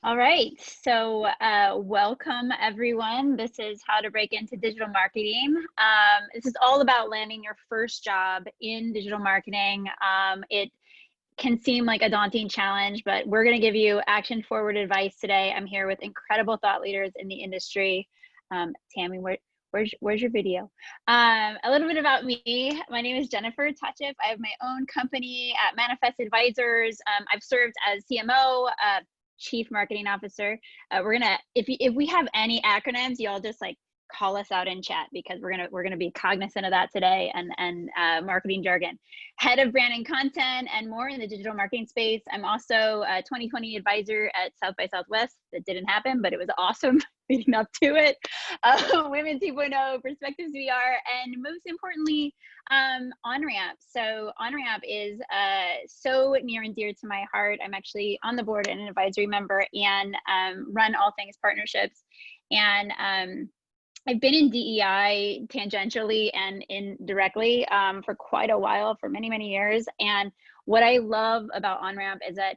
All right, so welcome everyone. This is how to break into digital marketing. This is all about landing your first job in digital marketing. It can seem like a daunting challenge, but we're going to give you action forward advice today. I'm here with incredible thought leaders in the industry. Tammy, where's your video? A little bit about me. My name is Jennifer Tachif. I have my own company at Manifest Advisors. I've served as CMO, Chief Marketing Officer. We're gonna, if we have any acronyms, y'all just like call us out in chat because we're gonna be cognizant of that today, and marketing jargon. Head of brand and content and more in the digital marketing space. I'm also a 2020 advisor at South by Southwest. That didn't happen, but it was awesome leading up to it. Women 2.0, Perspectives VR, and most importantly, OnRamp. So OnRamp is so near and dear to my heart. I'm actually on the board and an advisory member, and run all things partnerships. And I've been in DEI tangentially and indirectly for quite a while, for many, many years. And what I love about OnRamp is that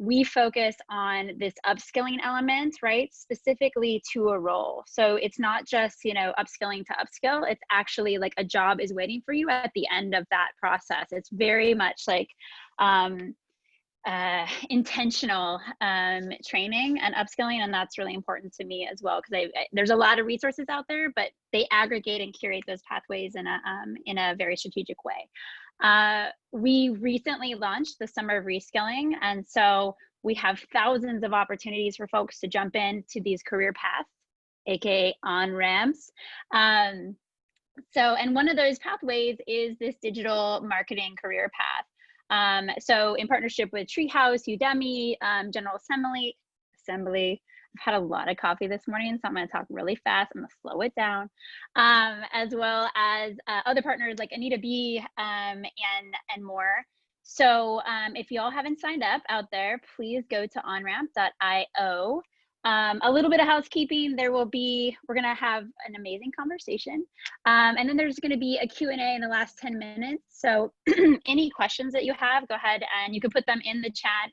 we focus on this upskilling element, right? Specifically to a role. So it's not just, upskilling to upskill. It's actually like a job is waiting for you at the end of that process. It's very much like intentional training and upskilling, and that's really important to me as well, because there's a lot of resources out there, but they aggregate and curate those pathways in a very strategic way. We recently launched the Summer of Reskilling, and so we have thousands of opportunities for folks to jump into these career paths, aka on-ramps. And one of those pathways is this digital marketing career path. So in partnership with Treehouse, Udemy, General Assembly, I've had a lot of coffee this morning, so I'm going to talk really fast. I'm going to slow it down, as well as other partners like Anita B, and more. So if y'all haven't signed up out there, please go to onramp.io. A little bit of housekeeping. We're going to have an amazing conversation. And then there's going to be a Q&A in the last 10 minutes. So any questions that you have, go ahead and you can put them in the chat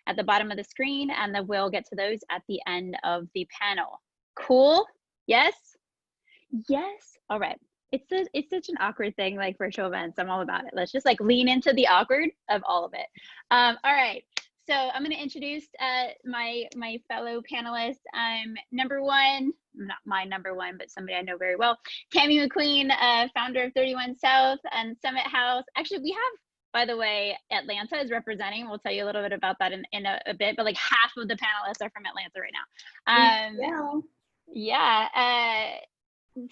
at the bottom of the screen, and then we'll get to those at the end of the panel. Cool? Yes? Yes? All right. It's such an awkward thing, like virtual events. I'm all about it. Let's just like lean into the awkward of all of it. All right. So I'm going to introduce my fellow panelists. Number one, not my number one, but somebody I know very well, Tammy McQueen, founder of 31 South and Summit House. Actually, we have, by the way, Atlanta is representing. We'll tell you a little bit about that in a bit, but like half of the panelists are from Atlanta right now. Yeah.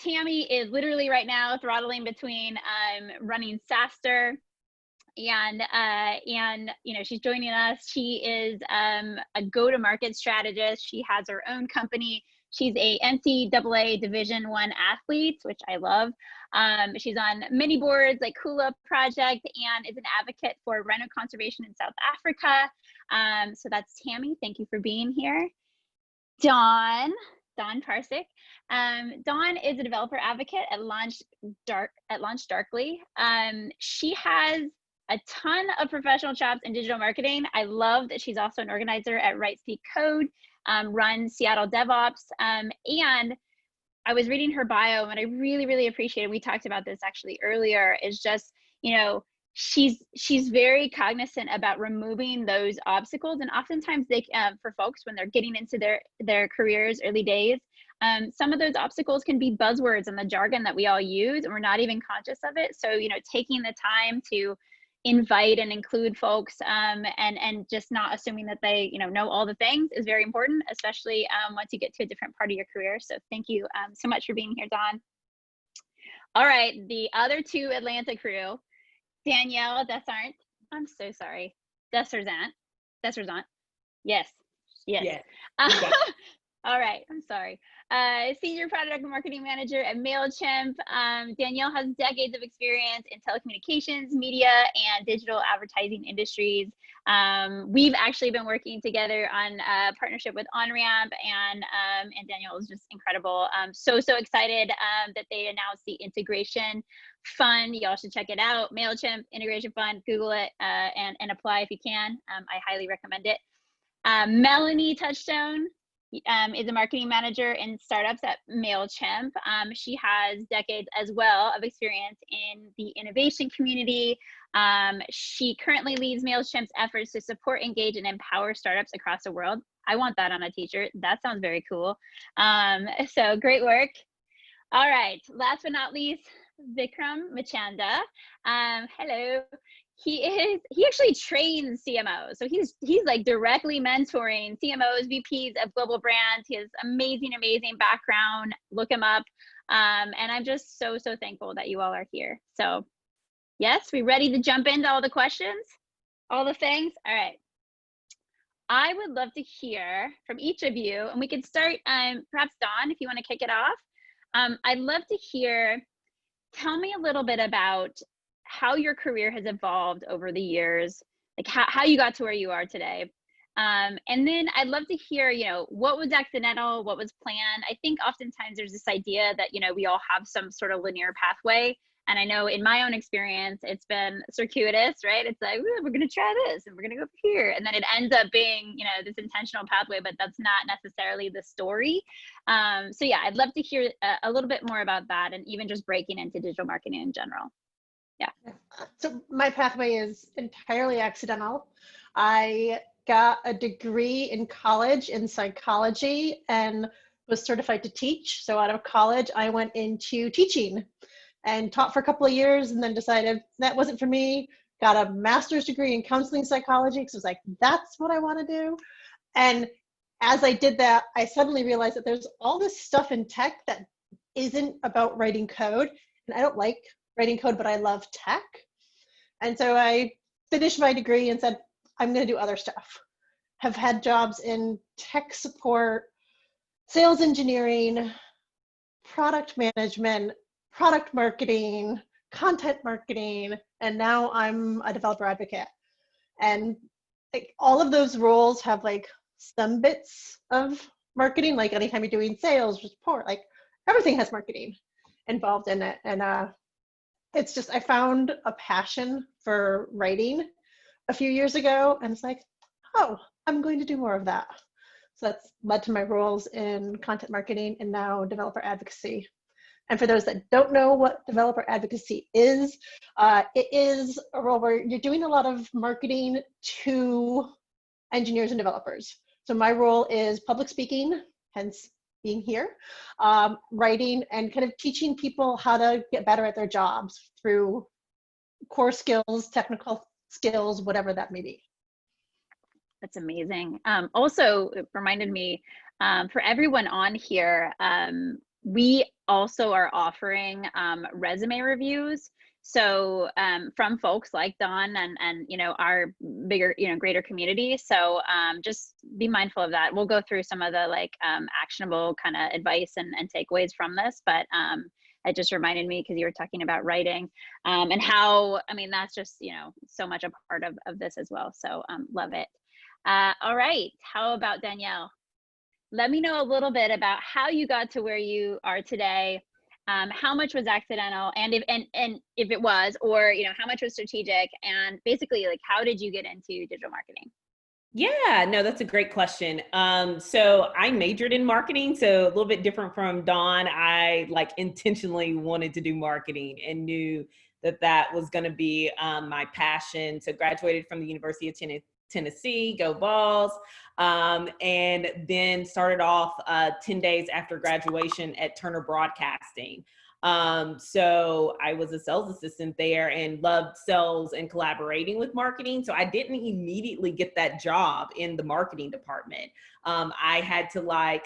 Tammy is literally right now throttling between running SaaStr, and she's joining us. She is a go-to-market strategist. She has her own company. She's a NCAA Division I athlete, which I love. She's on many boards like Kula Project, and is an advocate for rhino conservation in South Africa. So that's Tammy. Thank you for being here. Dawn Parsik. Dawn is a developer advocate at LaunchDarkly. She has a ton of professional chops in digital marketing. I love that she's also an organizer at Right Speak Code, runs Seattle DevOps, and I was reading her bio, and I really, really appreciate it. We talked about this actually earlier, is just, she's very cognizant about removing those obstacles. And oftentimes they, for folks when they're getting into their careers, early days, some of those obstacles can be buzzwords and the jargon that we all use, and we're not even conscious of it. So, taking the time to invite and include folks, and just not assuming that they know all the things is very important, especially once you get to a different part of your career. So thank you so much for being here, Dawn. All right, the other two Atlanta crew, Danielle Desarnett. I'm so sorry. Desarnett. Yes. All right, I'm sorry. Senior Product Marketing Manager at Mailchimp. Danielle has decades of experience in telecommunications, media, and digital advertising industries. We've actually been working together on a partnership with OnRamp, and Danielle is just incredible. So excited that they announced the integration fund. Y'all should check it out. Mailchimp integration fund. Google it and apply if you can. I highly recommend it. Melanie Touchstone is a marketing manager in startups at Mailchimp. She has decades as well of experience in the innovation community. She currently leads Mailchimp's efforts to support, engage, and empower startups across the world. I want that on a t-shirt. That sounds very cool. So great work. All right, last but not least, Vikram Machanda. Hello. He actually trains CMOs. So he's like directly mentoring CMOs, VPs of global brands. He has amazing background. Look him up. And I'm just so thankful that you all are here. So yes, we ready to jump into all the questions? All the things? All right. I would love to hear from each of you, and we could start, perhaps Dawn, if you want to kick it off. I'd love to hear, tell me a little bit about how your career has evolved over the years, like how you got to where you are today. And then I'd love to hear, what was accidental, what was planned. I think oftentimes there's this idea that, we all have some sort of linear pathway. And I know in my own experience, it's been circuitous, right? It's like, we're going to try this and we're going to go over here. And then it ends up being, this intentional pathway, but that's not necessarily the story. So yeah, I'd love to hear a little bit more about that, and even just breaking into digital marketing in general. Yeah. So my pathway is entirely accidental. I got a degree in college in psychology and was certified to teach. So out of college, I went into teaching and taught for a couple of years, and then decided that wasn't for me. Got a master's degree in counseling psychology because I was like, that's what I want to do. And as I did that, I suddenly realized that there's all this stuff in tech that isn't about writing code. And I don't like writing code, but I love tech. And so I finished my degree and said, I'm going to do other stuff. Have had jobs in tech support, sales engineering, product management, product marketing, content marketing, and now I'm a developer advocate. And like all of those roles have like some bits of marketing, like anytime you're doing sales, support, like everything has marketing involved in it. And it's just, I found a passion for writing a few years ago, and it's like, oh, I'm going to do more of that. So that's led to my roles in content marketing and now developer advocacy. And for those that don't know what developer advocacy is, it is a role where you're doing a lot of marketing to engineers and developers. So my role is public speaking, hence being here, writing, and kind of teaching people how to get better at their jobs through core skills, technical skills, whatever that may be. That's amazing. Also, it reminded me, for everyone on here, we also are offering resume reviews. So from folks like Dawn and our bigger, greater community. So just be mindful of that. We'll go through some of the actionable kind of advice and takeaways from this, but it just reminded me because you were talking about writing and how, that's just, so much a part of this as well. So love it. All right, how about Danielle? Let me know a little bit about how you got to where you are today. How much was accidental, and if it was, or how much was strategic, and basically how did you get into digital marketing? Yeah, no, that's a great question. So I majored in marketing, so a little bit different from Dawn. I intentionally wanted to do marketing and knew that was going to be my passion. So graduated from the University of Tennessee, go Vols, and then started off 10 days after graduation at Turner Broadcasting. So I was a sales assistant there and loved sales and collaborating with marketing. So I didn't immediately get that job in the marketing department. I had to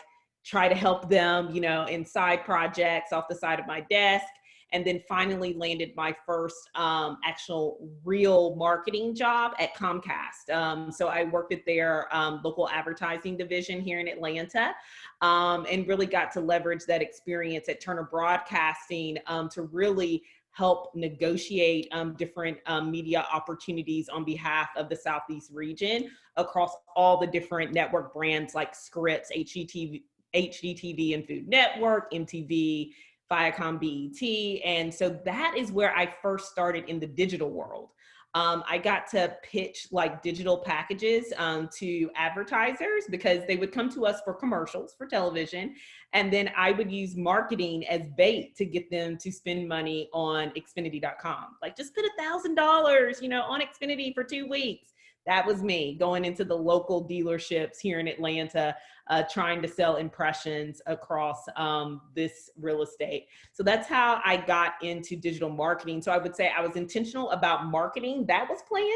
try to help them, in side projects off the side of my desk. And then finally landed my first actual real marketing job at Comcast. So I worked at their local advertising division here in Atlanta, and really got to leverage that experience at Turner Broadcasting to really help negotiate different media opportunities on behalf of the Southeast region across all the different network brands like Scripps, HGTV and Food Network, MTV, Viacom, BET. And so that is where I first started in the digital world. I got to pitch like digital packages to advertisers because they would come to us for commercials for television. And then I would use marketing as bait to get them to spend money on Xfinity.com. Like, just put $1,000, on Xfinity for 2 weeks. That was me going into the local dealerships here in Atlanta, trying to sell impressions across this real estate. So that's how I got into digital marketing. So I would say I was intentional about marketing. That was planned,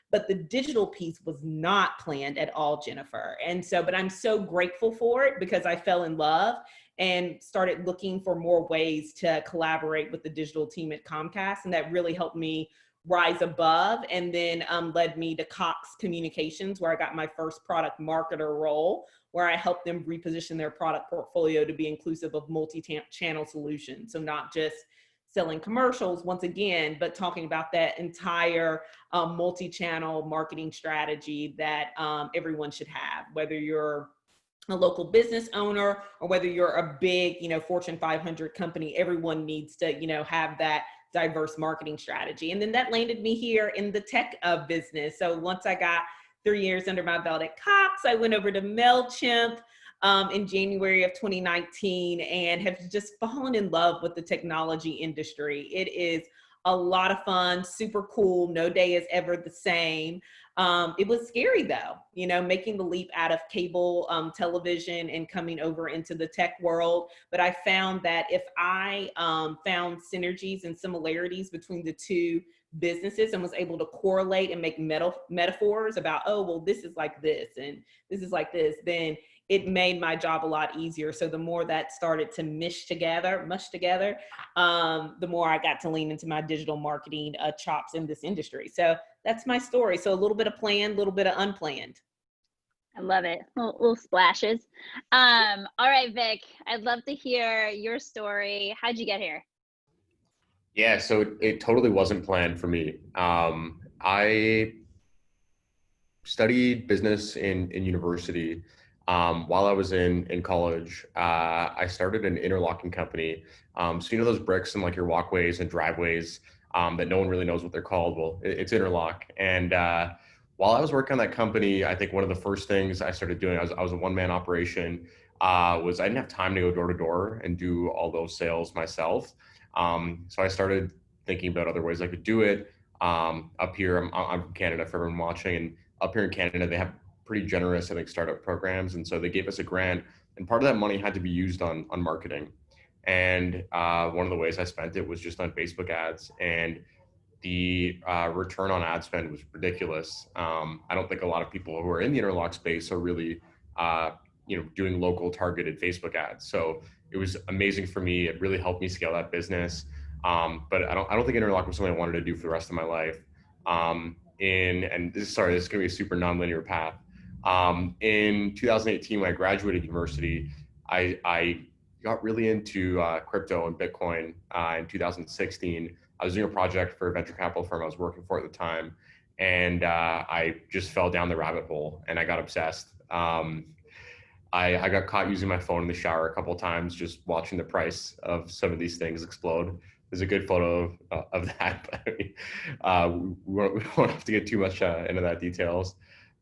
but the digital piece was not planned at all, Jennifer. And so, but I'm so grateful for it because I fell in love and started looking for more ways to collaborate with the digital team at Comcast. And that really helped me rise above, and then led me to Cox Communications, where I got my first product marketer role, where I helped them reposition their product portfolio to be inclusive of multi-channel solutions. So not just selling commercials once again, but talking about that entire multi-channel marketing strategy that everyone should have, whether you're a local business owner or whether you're a big, Fortune 500 company. Everyone needs to, have that diverse marketing strategy. And then that landed me here in the tech business. So once I got 3 years under my belt at Cox, I went over to Mailchimp in January of 2019 and have just fallen in love with the technology industry. It is a lot of fun, super cool. No day is ever the same. It was scary though, making the leap out of cable television and coming over into the tech world. But I found that if I found synergies and similarities between the two businesses and was able to correlate and make metaphors about, oh, well, this is like this and this is like this, then it made my job a lot easier. So the more that started to mush together, the more I got to lean into my digital marketing chops in this industry. So that's my story. So a little bit of planned, a little bit of unplanned. I love it. Little splashes. All right, Vic, I'd love to hear your story. How'd you get here? Yeah, so it totally wasn't planned for me. I studied business in university. While I was in college, I started an interlocking company. So those bricks and like your walkways and driveways that no one really knows what they're called. Well, it's interlock. And while I was working on that company, I think one of the first things I started doing, I was a one-man operation, was I didn't have time to go door to door and do all those sales myself. So I started thinking about other ways I could do it. Up here, I'm from Canada, for everyone watching, and up here in Canada, they have pretty generous, I think, startup programs. And so they gave us a grant, and part of that money had to be used on marketing. And one of the ways I spent it was just on Facebook ads, and the return on ad spend was ridiculous. I don't think a lot of people who are in the interlock space are really, doing local targeted Facebook ads. So it was amazing for me. It really helped me scale that business. But I don't think interlock was something I wanted to do for the rest of my life. This is going to be a super nonlinear path. In 2018, when I graduated university, I got really into crypto and Bitcoin. In 2016, I was doing a project for a venture capital firm I was working for at the time, and I just fell down the rabbit hole and I got obsessed. I got caught using my phone in the shower a couple of times, just watching the price of some of these things explode. There's a good photo of that, but we won't have to get too much into that details.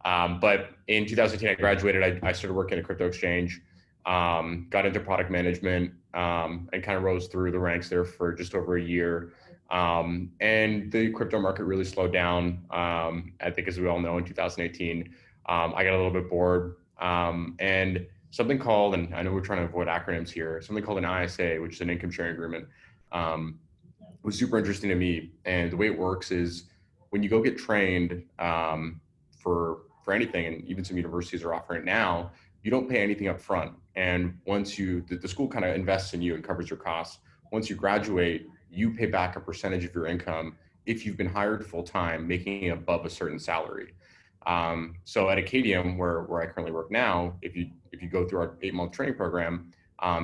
But in 2018, I graduated. I started working at a crypto exchange, got into product management, and kind of rose through the ranks there for just over a year. And the crypto market really slowed down. I think, as we all know, in 2018, I got a little bit bored. And something called, and I know we're trying to avoid acronyms here, something called an ISA, which is an income sharing agreement, was super interesting to me. And the way it works is when you go get trained for anything, and even some universities are offering it now, you don't pay anything up front. And once the school kind of invests in you and covers your costs. Once you graduate, you pay back a percentage of your income if you've been hired full time, making it above a certain salary. So at Acadium, where I currently work now, if you go through our 8-month training program,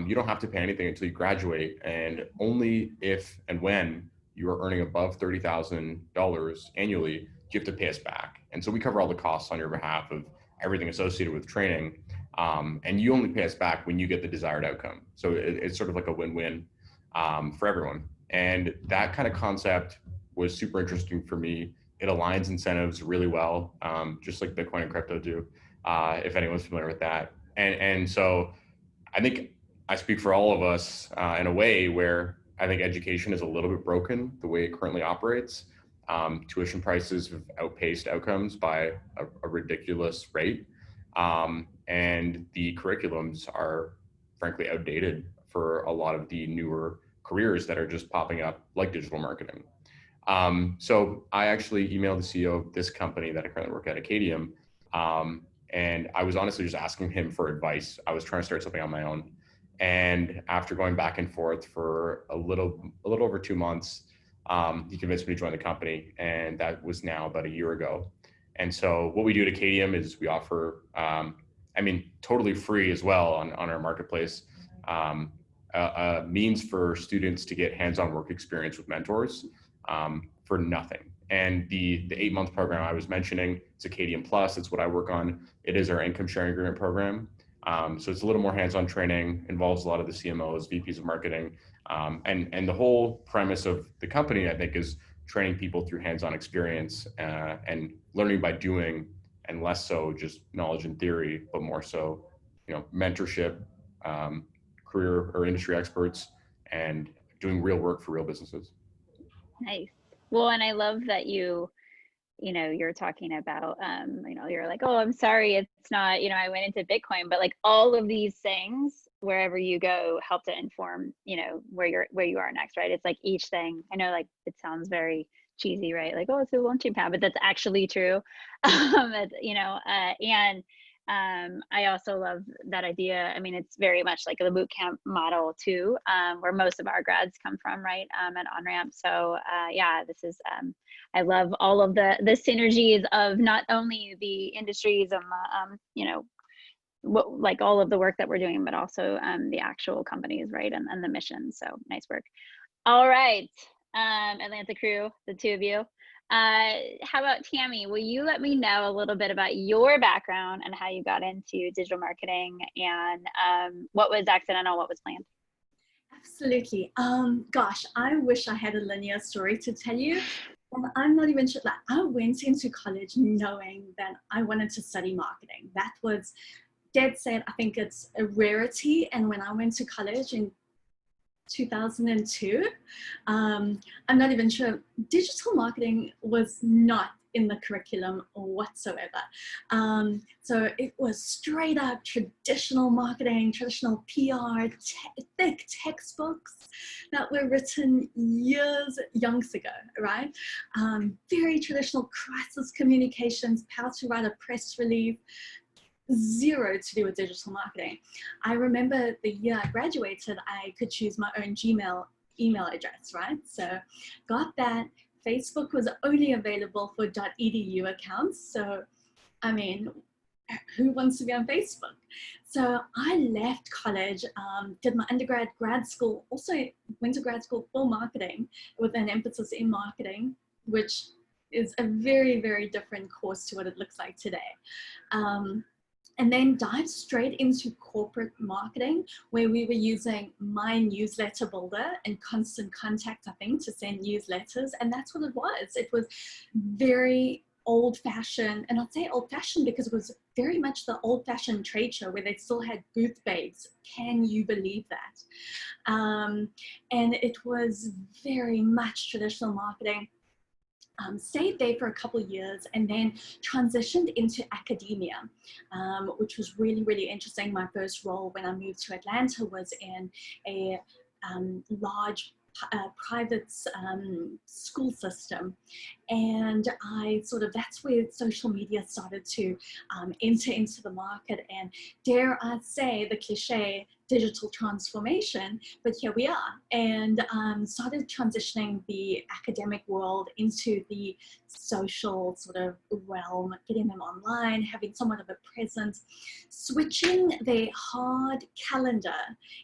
you don't have to pay anything until you graduate, and only if and when you are earning above $30,000 annually, do you have to pay us back. And so we cover all the costs on your behalf of everything associated with training, and you only pay us back when you get the desired outcome. So it's sort of like a win-win for everyone. And that kind of concept was super interesting for me it aligns incentives really well, just like Bitcoin and crypto do, if anyone's familiar with that. And so I think I speak for all of us in a way where I think education is a little bit broken the way it currently operates. Tuition prices have outpaced outcomes by a ridiculous rate. And the curriculums are frankly outdated for a lot of the newer careers that are just popping up, like digital marketing. So I actually emailed the CEO of this company that I currently work at, Acadium, and I was honestly just asking him for advice. I was trying to start something on my own. And after going back and forth for a little over 2 months, he convinced me to join the company, and that was now about a year ago. And so what we do at Acadium is we offer, totally free as well on our marketplace, a means for students to get hands-on work experience with mentors for nothing. And the 8-month program I was mentioning, it's Acadium Plus. It's what I work on. It is our income sharing agreement program. So it's a little more hands-on training, involves a lot of the CMOs, VPs of marketing. And the whole premise of the company, I think, is training people through hands-on experience and learning by doing, and less so just knowledge and theory, but more so, mentorship, career or industry experts, and doing real work for real businesses. Nice. Well, and I love that you're talking about, you're like, oh, I'm sorry, it's not, I went into Bitcoin, but like all of these things, wherever you go, help to inform, where you are next, right? It's like each thing, I know, like, it sounds very cheesy, right? Like, oh, it's a launching pad, but that's actually true. I also love that idea. I mean, it's very much like the boot camp model too, where most of our grads come from, right? At OnRamp. So this is, I love all of the synergies of not only the industries and like all of the work that we're doing, but also the actual companies, right? And the mission. So nice work. All right, Atlanta crew, the two of you. How about Tammy? Will you let me know a little bit about your background and how you got into digital marketing, and what was accidental, what was planned? Absolutely. Gosh, I wish I had a linear story to tell you. And I'm not even sure. Like, I went into college knowing that I wanted to study marketing. That was dead set. I think it's a rarity. And when I went to college in 2002, I'm not even sure, digital marketing was not in the curriculum whatsoever. So it was straight up traditional marketing, traditional PR, thick textbooks that were written years ago, right? Very traditional crisis communications, how to write a press release. Zero to do with digital marketing. I remember the year I graduated, I could choose my own Gmail email address, right? So got that. Facebook was only available for .edu accounts. So, I mean, who wants to be on Facebook? So I left college, did my grad school, also went to grad school for marketing with an emphasis in marketing, which is a very, very different course to what it looks like today. And then dived straight into corporate marketing, where we were using my newsletter builder and Constant Contact, I think, to send newsletters. And that's what it was. It was very old-fashioned, and I'd say old-fashioned because it was very much the old-fashioned trade show where they still had booth babes. Can you believe that? And it was very much traditional marketing. Stayed there for a couple of years and then transitioned into academia, which was really, really interesting. My first role when I moved to Atlanta was in a large private school system. And that's where social media started to enter into the market, and dare I say the cliche, digital transformation, but here we are. And started transitioning the academic world into the social sort of realm, getting them online, having somewhat of a presence, switching their hard calendar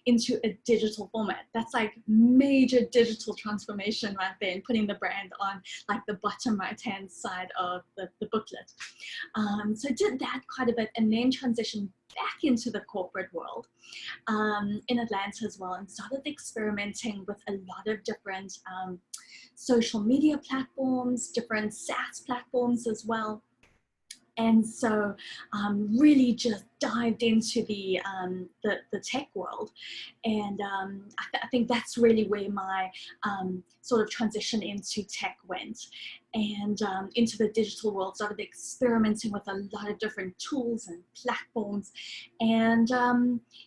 into a digital format. That's like major digital transformation right there, and putting the brand on like the bottom right-hand side of the booklet. So did that quite a bit, and then transitioned back into the corporate world in Atlanta as well, and started experimenting with a lot of different social media platforms, different SaaS platforms as well. And so really just dived into the tech world. And I think that's really where my sort of transition into tech went. And into the digital world, started experimenting with a lot of different tools and platforms. And,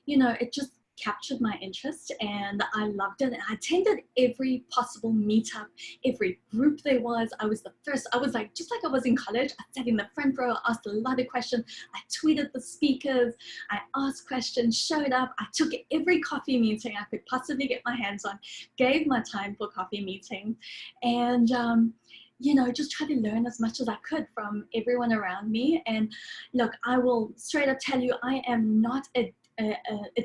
you know, it just captured my interest, and I loved it. And I attended every possible meetup, every group there was. I was the first. I was like, just like I was in college, I sat in the front row, asked a lot of questions. I tweeted the speakers, I asked questions, showed up. I took every coffee meeting I could possibly get my hands on, gave my time for coffee meetings, and you know, just try to learn as much as I could from everyone around me. And look, I will straight up tell you, I am not a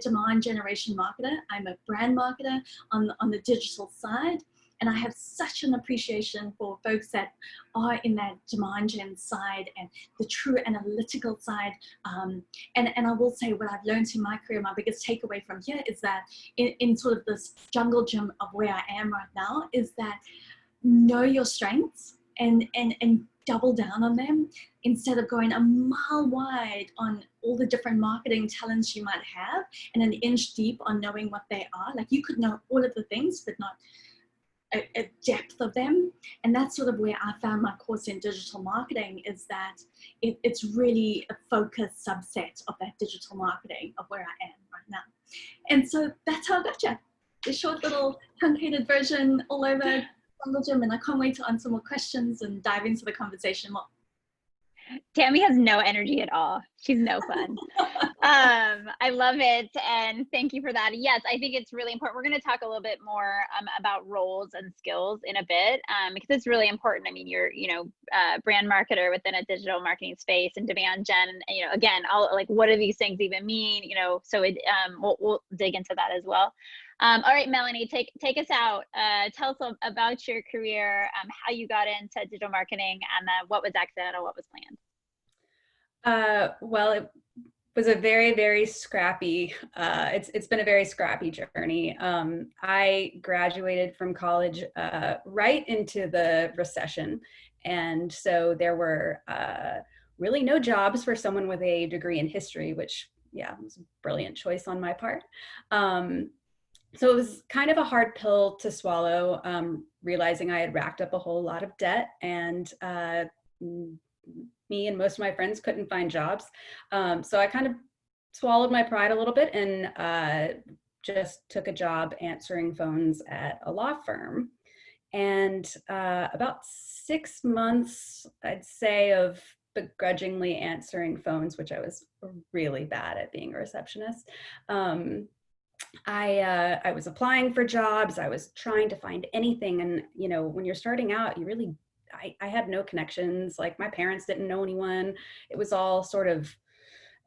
demand generation marketer. I'm a brand marketer on the digital side. And I have such an appreciation for folks that are in that demand gen side and the true analytical side. And I will say what I've learned in my career, my biggest takeaway from here is that in sort of this jungle gym of where I am right now, is that know your strengths and double down on them, instead of going a mile wide on all the different marketing talents you might have and an inch deep on knowing what they are. Like, you could know all of the things, but not a depth of them. And that's sort of where I found my course in digital marketing, is that it's really a focused subset of that digital marketing of where I am right now. And so that's how I got you. The short little truncated version all over Jungle Gym, and I can't wait to answer more questions and dive into the conversation more. Tammy has no energy at all. She's no fun. I love it. And thank you for that. Yes, I think it's really important. We're going to talk a little bit more about roles and skills in a bit, because it's really important. I mean, you're, you know, brand marketer within a digital marketing space, and demand gen, and, you know, again, like, what do these things even mean? You know, so we'll dig into that as well. All right, Melanie, take us out. Tell us about your career, how you got into digital marketing, and what was accidental, what was planned. Well, it was a very, very scrappy, it's been a very scrappy journey. I graduated from college right into the recession. And so there were really no jobs for someone with a degree in history, which, yeah, was a brilliant choice on my part. So it was kind of a hard pill to swallow, realizing I had racked up a whole lot of debt, and me and most of my friends couldn't find jobs. So I kind of swallowed my pride a little bit and just took a job answering phones at a law firm. And about 6 months, I'd say, of begrudgingly answering phones, which I was really bad at being a receptionist. I was applying for jobs. I was trying to find anything. And, you know, when you're starting out, you really, I had no connections. Like, my parents didn't know anyone. It was all sort of,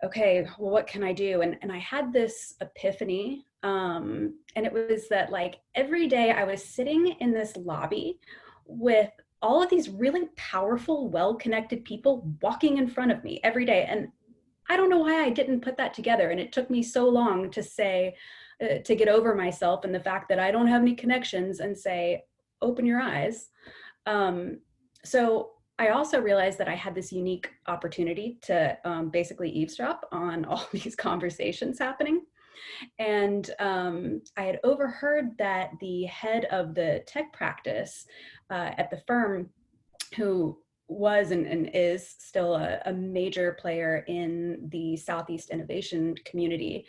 okay, well, what can I do? And I had this epiphany. And it was that, like, every day I was sitting in this lobby with all of these really powerful, well-connected people walking in front of me every day. And I don't know why I didn't put that together. And it took me so long to say, to get over myself and the fact that I don't have any connections, and say, open your eyes. So I also realized that I had this unique opportunity to basically eavesdrop on all these conversations happening. And I had overheard that the head of the tech practice at the firm, who was and is still a major player in the Southeast innovation community,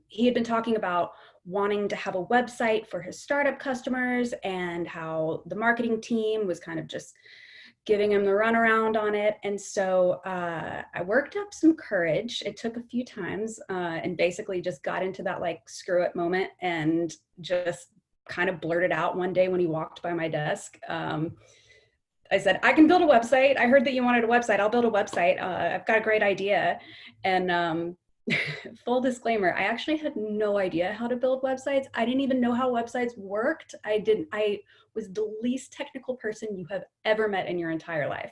he had been talking about wanting to have a website for his startup customers, and how the marketing team was kind of just giving him the runaround on it. And so I worked up some courage. It took a few times, and basically just got into that, like, screw it moment, and just kind of blurted out one day when he walked by my desk. I said, I can build a website. I heard that you wanted a website. I'll build a website. I've got a great idea. And full disclaimer, I actually had no idea how to build websites. I didn't even know how websites worked. I was the least technical person you have ever met in your entire life.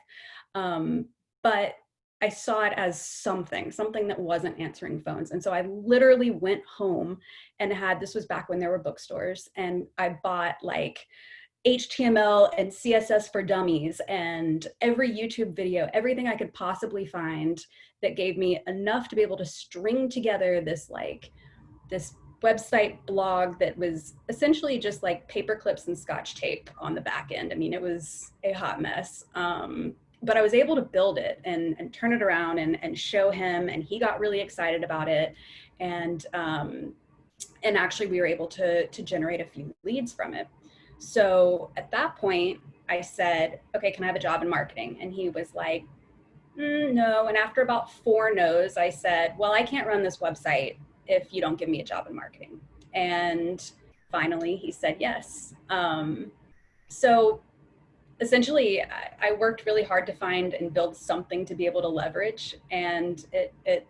But I saw it as something that wasn't answering phones. And so I literally went home and this was back when there were bookstores, and I bought like HTML and CSS for dummies and every YouTube video, everything I could possibly find that gave me enough to be able to string together this website blog that was essentially just like paper clips and Scotch tape on the back end. I mean, it was a hot mess. But I was able to build it and turn it around and show him, and he got really excited about it. And actually we were able to generate a few leads from it. So at that point I said, okay, can I have a job in marketing? And he was like, no. And after about 4 no's, I said, well, I can't run this website if you don't give me a job in marketing. And finally he said yes. So essentially, I worked really hard to find and build something to be able to leverage, and it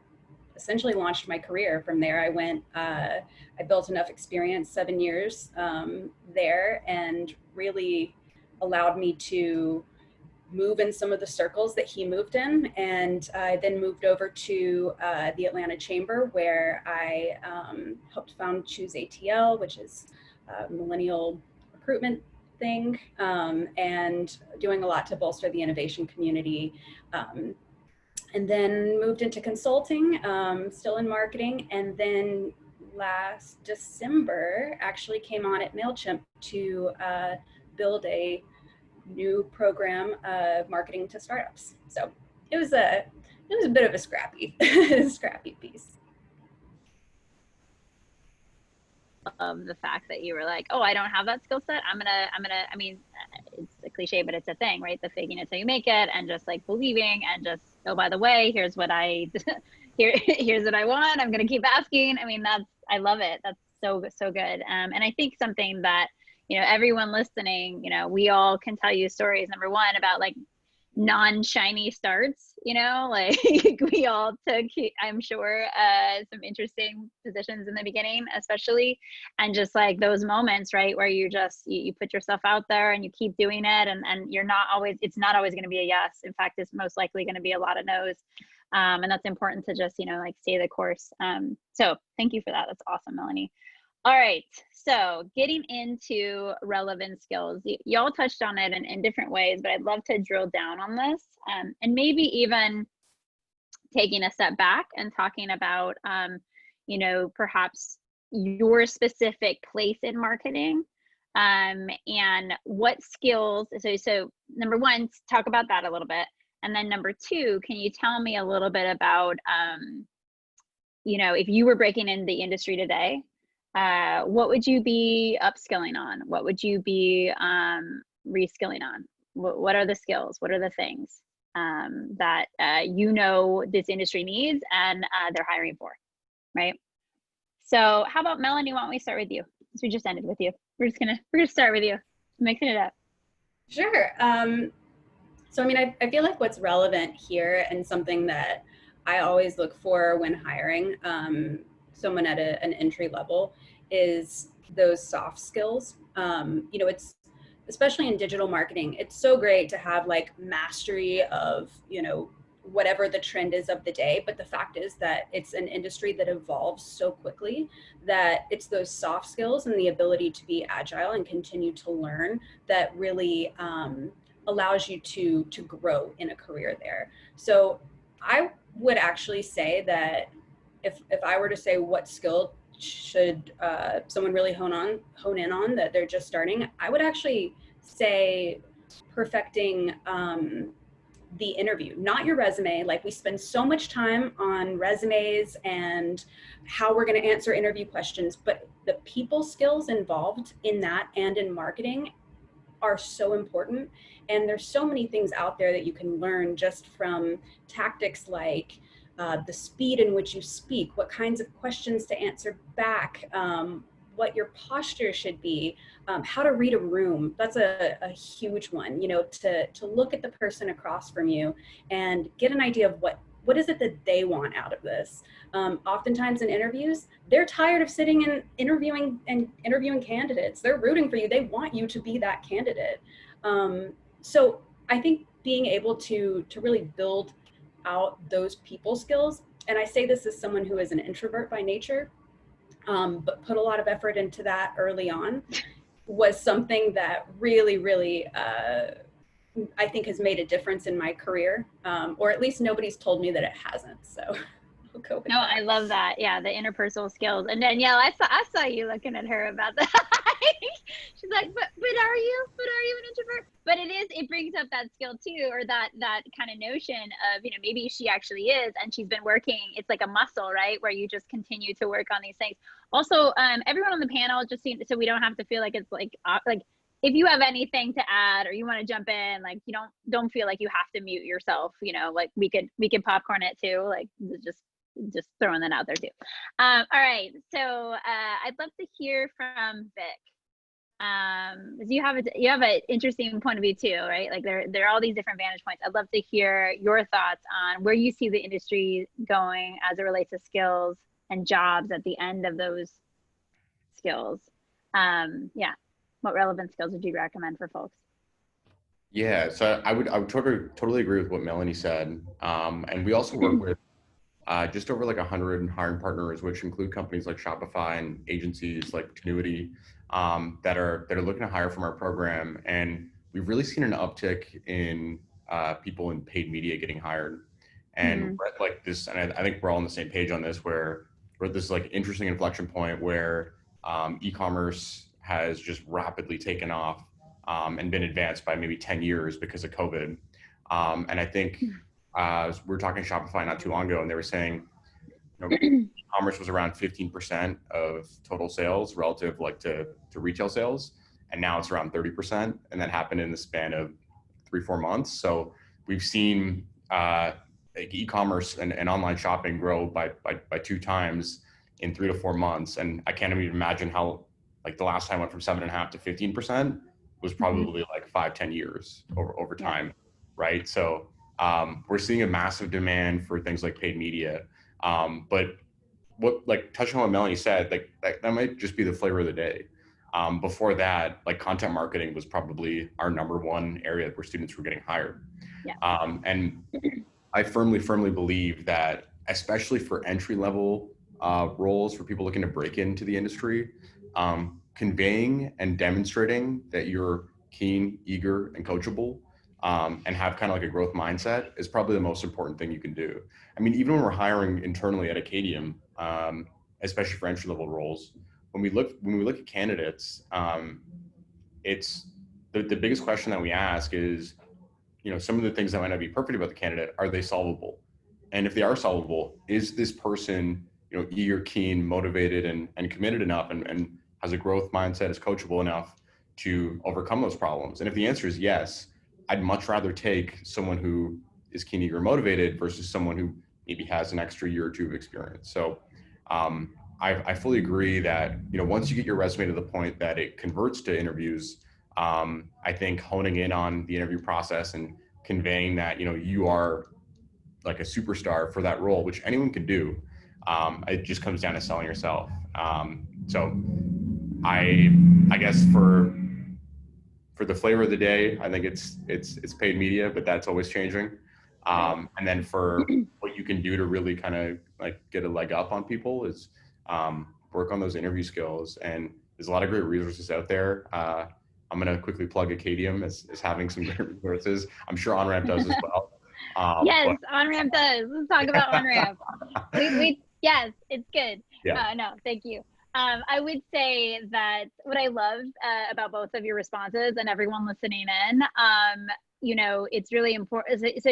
essentially launched my career. From there, I built enough experience, 7 years there, and really allowed me to move in some of the circles that he moved in. And I then moved over to the Atlanta Chamber, where I helped found Choose ATL, which is a millennial recruitment thing, and doing a lot to bolster the innovation community. And then moved into consulting, still in marketing. And then last December, actually came on at Mailchimp to build a new program of marketing to startups. So it was a bit of a scrappy piece. The fact that you were like, oh, I don't have that skill set. I'm gonna, I mean, it's a cliche, but it's a thing, right? The faking it till you make it, and just like believing, and just, oh, by the way, here's what here's what I want. I'm gonna keep asking. I mean, I love it. That's so good. And I think something that, everyone listening, we all can tell you stories, number one, about like non-shiny starts, like we all took, I'm sure, some interesting positions in the beginning, especially, and just like those moments, right, where you put yourself out there and you keep doing it, and it's not always going to be a yes. In fact, it's most likely going to be a lot of no's, and that's important to just like stay the course. So thank you for that. That's awesome, Melanie. All right, so getting into relevant skills, y'all touched on it in different ways, but I'd love to drill down on this, and maybe even taking a step back and talking about, perhaps your specific place in marketing, and what skills. So number one, talk about that a little bit, and then number two, can you tell me a little bit about, if you were breaking in the industry today, what would you be upskilling on? What would you be reskilling on? What are the skills? What are the things that this industry needs and they're hiring for, right? So how about Melanie? Why don't we start with you? Since we just ended with you, we're gonna start with you, mixing it up. Sure. So I mean, I feel like what's relevant here, and something that I always look for when hiring someone at an entry level, is those soft skills. It's, especially in digital marketing, it's so great to have like mastery of, whatever the trend is of the day. But the fact is that it's an industry that evolves so quickly that it's those soft skills and the ability to be agile and continue to learn that really allows you to grow in a career there. So I would actually say that if I were to say what skill should someone really hone in on that they're just starting, I would actually say perfecting the interview, not your resume. Like, we spend so much time on resumes and how we're going to answer interview questions, but the people skills involved in that and in marketing are so important. And there's so many things out there that you can learn just from tactics like the speed in which you speak, what kinds of questions to answer back, what your posture should be, how to read a room. That's a huge one, to look at the person across from you and get an idea of what what is it that they want out of this? Oftentimes in interviews, they're tired of sitting and interviewing candidates. They're rooting for you. They want you to be that candidate. So I think being able to really build out those people skills, and I say this as someone who is an introvert by nature, but put a lot of effort into that early on, was something that really, really, I think has made a difference in my career, or at least nobody's told me that it hasn't. So I'll go with No, that. I love that. Yeah, the interpersonal skills. And Danielle, I saw you looking at her about that. She's like, but are you an introvert? But it brings up that skill too, or that kind of notion of, you know, maybe she actually is, and she's been working. It's like a muscle, right? Where you just continue to work on these things. Also, everyone on the panel, just so we don't have to feel like it's like if you have anything to add or you want to jump in, like, you don't feel like you have to mute yourself, you know, like we could popcorn it too, like just throwing that out there too. All right, so I'd love to hear from Vic. You have an interesting point of view too, right? Like there are all these different vantage points. I'd love to hear your thoughts on where you see the industry going as it relates to skills and jobs at the end of those skills. Yeah, what relevant skills would you recommend for folks? Yeah, so I would totally agree with what Melanie said. And we also work with just over like 100 hiring partners, which include companies like Shopify and agencies like Tenuity that are looking to hire from our program. And we've really seen an uptick in people in paid media getting hired. And we're at like this, and I think we're all on the same page on this, where we're at this like interesting inflection point where e-commerce has just rapidly taken off and been advanced by maybe 10 years because of COVID. And I think we were talking Shopify not too long ago, and they were saying, you know, e-commerce was around 15% of total sales relative like to retail sales, and now it's around 30%, and that happened in the span of 3-4 months. So we've seen like e-commerce and online shopping grow by 2 times in 3 to 4 months, and I can't even imagine how like the last time went from 7.5% to 15% was probably like 5-10 years over time, right? So we're seeing a massive demand for things like paid media. But what, like touching on what Melanie said, like that might just be the flavor of the day. Before that, like content marketing was probably our #1 area where students were getting hired. And I firmly believe that, especially for entry-level roles, for people looking to break into the industry, conveying and demonstrating that you're keen, eager, and coachable, and have kind of like a growth mindset is probably the most important thing you can do. I mean, even when we're hiring internally at Acadium, especially for entry-level roles, when we look at candidates, it's the biggest question that we ask is, you know, some of the things that might not be perfect about the candidate, are they solvable? And if they are solvable, is this person, you know, eager, keen, motivated, and committed enough, and has a growth mindset, is coachable enough to overcome those problems? And if the answer is yes, I'd much rather take someone who is keen, eager, motivated versus someone who maybe has an extra year or 2 of experience. So I fully agree that, you know, once you get your resume to the point that it converts to interviews, I think honing in on the interview process and conveying that, you know, you are like a superstar for that role, which anyone can do. It just comes down to selling yourself. So I guess for the flavor of the day, I think it's paid media, but that's always changing. And then for what you can do to really kind of like get a leg up on people is work on those interview skills. And there's a lot of great resources out there. I'm going to quickly plug Acadium as having some great resources. I'm sure OnRamp does as well. Yes, OnRamp does. Let's talk about OnRamp. Yes, it's good. Yeah. No, thank you. I would say that what I love about both of your responses and everyone listening in, you know, it's really important. So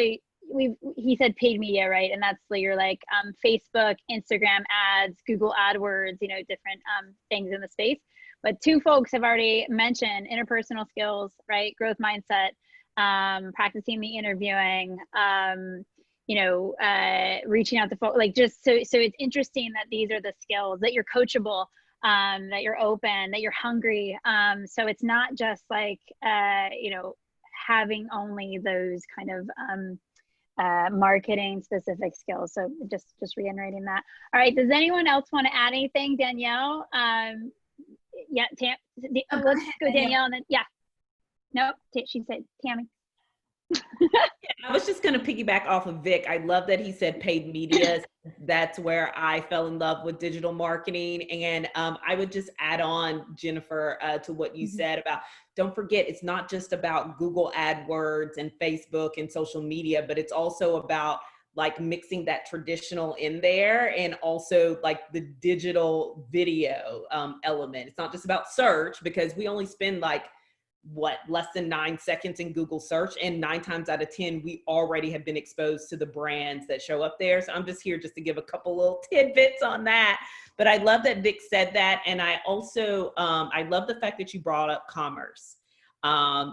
he said paid media, right? And that's your like Facebook, Instagram ads, Google AdWords, you know, different things in the space. But 2 folks have already mentioned interpersonal skills, right? Growth mindset, practicing the interviewing, you know, reaching out to folks, like just so it's interesting that these are the skills, that you're coachable, that you're open, that you're hungry. So it's not just like, you know, having only those kind of marketing specific skills. So just reiterating that. All right, does anyone else want to add anything? Danielle? Yeah, let's go Danielle and then, yeah. Nope, she said Tammy. I was just going to piggyback off of Vic. I love that he said paid media. That's where I fell in love with digital marketing. And I would just add on, Jennifer, to what you said about, don't forget, it's not just about Google AdWords and Facebook and social media, but it's also about like mixing that traditional in there and also like the digital video element. It's not just about search, because we only spend like less than 9 seconds in Google search, and 9 times out of 10 we already have been exposed to the brands that show up there. So I'm just here just to give a couple little tidbits on that. But I love that Vic said that, and I also I love the fact that you brought up commerce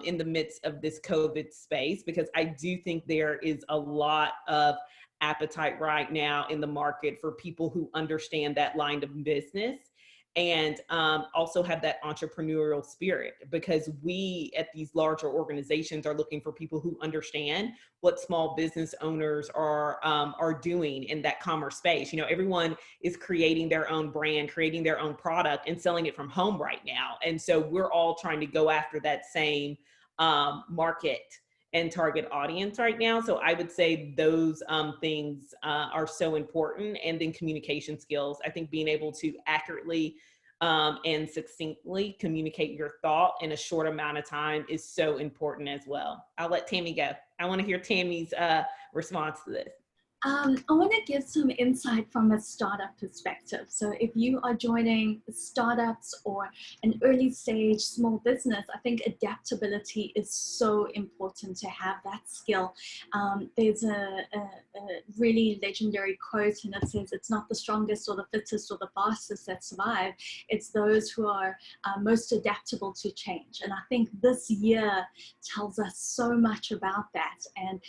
in the midst of this COVID space, because I do think there is a lot of appetite right now in the market for people who understand that line of business and also have that entrepreneurial spirit, because we at these larger organizations are looking for people who understand what small business owners are doing in that commerce space. You know, everyone is creating their own brand, creating their own product and selling it from home right now. And so we're all trying to go after that same market and target audience right now. So I would say those things are so important. And then communication skills. I think being able to accurately and succinctly communicate your thought in a short amount of time is so important as well. I'll let Tammy go. I want to hear Tammy's response to this. I want to give some insight from a startup perspective. So if you are joining startups or an early stage small business, I think adaptability is so important to have that skill. There's a really legendary quote, and it says, it's not the strongest or the fittest or the fastest that survive. It's those who are most adaptable to change. And I think this year tells us so much about that, and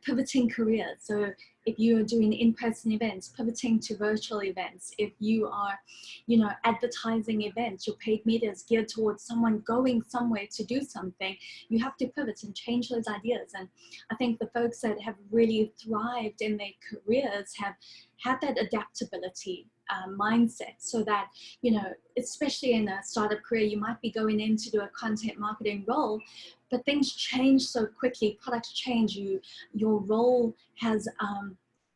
pivoting careers. So if you are doing in-person events, pivoting to virtual events, if you are, you know, advertising events, your paid media is geared towards someone going somewhere to do something, you have to pivot and change those ideas. And I think the folks that have really thrived in their careers have had that adaptability mindset, so that, you know, especially in a startup career, you might be going in to do a content marketing role, but things change so quickly, products change, your role has,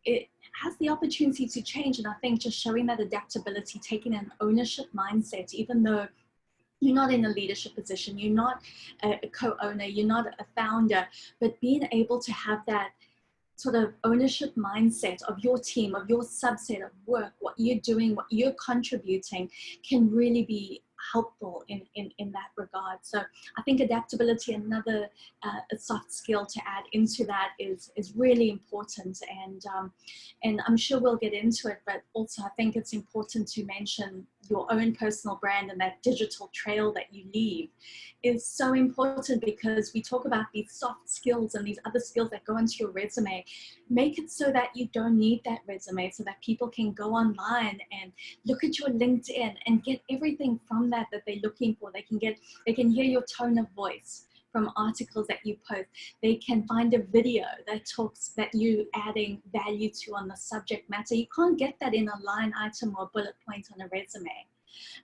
it has the opportunity to change. And I think just showing that adaptability, taking an ownership mindset, even though you're not in a leadership position, you're not a co-owner, you're not a founder, but being able to have that sort of ownership mindset of your team, of your subset of work, what you're doing, what you're contributing, can really be helpful in that regard. So I think adaptability, another a soft skill to add into that, is really important. And I'm sure we'll get into it, but also I think it's important to mention your own personal brand, and that digital trail that you leave is so important, because we talk about these soft skills and these other skills that go into your resume. Make it so that you don't need that resume, so that people can go online and look at your LinkedIn and get everything from that they're looking for. They can hear your tone of voice from articles that you post. They can find a video that you adding value to on the subject matter. You can't get that in a line item or bullet point on a resume.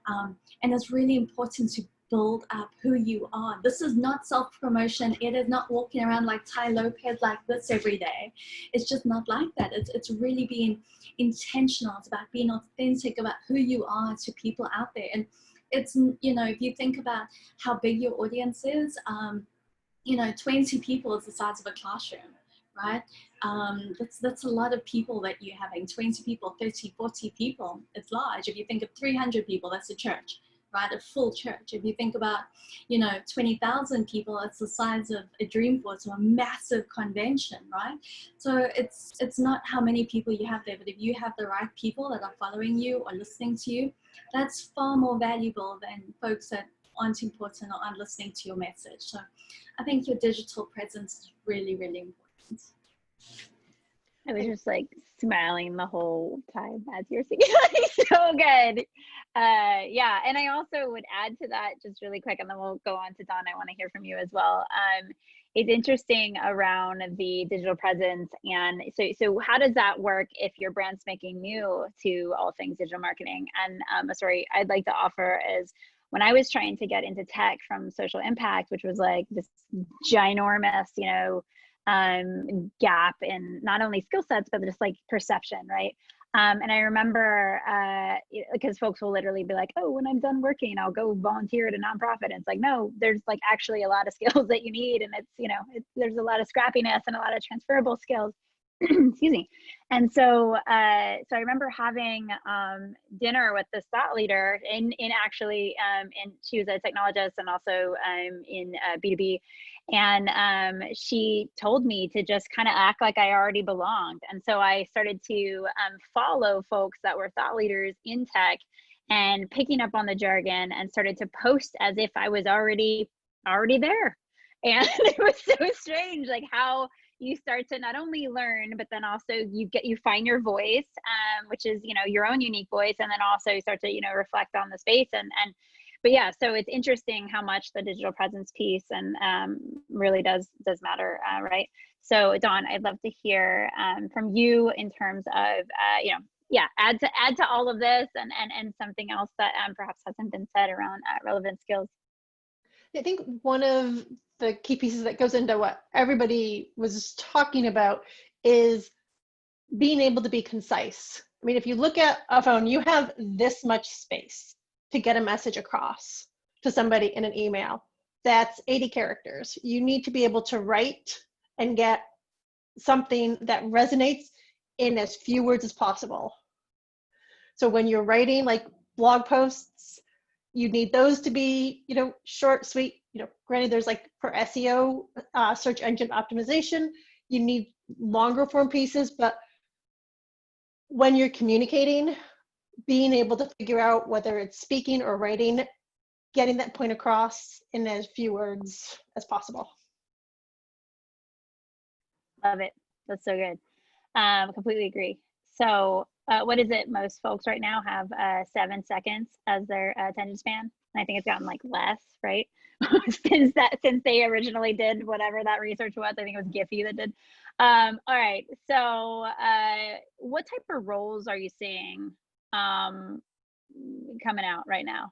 And it's really important to build up who you are. This is not self-promotion. It is not walking around like Tai Lopez like this every day. It's just not like that. It's really being intentional. It's about being authentic about who you are to people out there. And it's, you know, if you think about how big your audience is, you know, 20 people is the size of a classroom, right? That's a lot of people that you're having. 20 people, 30, 40 people, it's large. If you think of 300 people, that's a church, right? A full church. If you think about, you know, 20,000 people, it's the size of a Dreamforce, or a massive convention, right? So it's not how many people you have there, but if you have the right people that are following you or listening to you, that's far more valuable than folks that aren't important or aren't listening to your message. So I think your digital presence is really, really important. I was just like smiling the whole time as you're singing. So good. Yeah, and I also would add to that just really quick, and then we'll go on to Dawn. I want to hear from you as well. it's interesting around the digital presence. And so how does that work if your brand's making new to all things digital marketing? And a story I'd like to offer is when I was trying to get into tech from social impact, which was like this ginormous, gap in not only skill sets, but just like perception, right? And I remember, because folks will literally be like, oh, when I'm done working, I'll go volunteer at a nonprofit. And it's like, no, there's like actually a lot of skills that you need. And it's, there's a lot of scrappiness and a lot of transferable skills. Excuse me. And so I remember having dinner with this thought leader in actually, and she was a technologist and also in B2B. And she told me to just kind of act like I already belonged. And so I started to follow folks that were thought leaders in tech and picking up on the jargon and started to post as if I was already there. And it was so strange, like how you start to not only learn, but then also you find your voice, which is, your own unique voice. And then also you start to, reflect on the space but yeah, so it's interesting how much the digital presence piece and really does matter, right? So Dawn, I'd love to hear from you in terms of, add to all of this and something else that perhaps hasn't been said around relevant skills. I think one of the key pieces that goes into what everybody was talking about is being able to be concise. I mean, if you look at a phone, you have this much space to get a message across to somebody in an email. That's 80 characters. You need to be able to write and get something that resonates in as few words as possible. So when you're writing like blog posts, you need those to be, short, sweet. Granted, there's like for SEO, search engine optimization, you need longer form pieces, but when you're communicating, being able to figure out whether it's speaking or writing, getting that point across in as few words as possible. Love it. That's so good. Completely agree. So what is it? Most folks right now have 7 seconds as their attention span. And I think it's gotten like less, right? since they originally did whatever that research was. I think it was Giphy that did. All right. So what type of roles are you seeing coming out right now?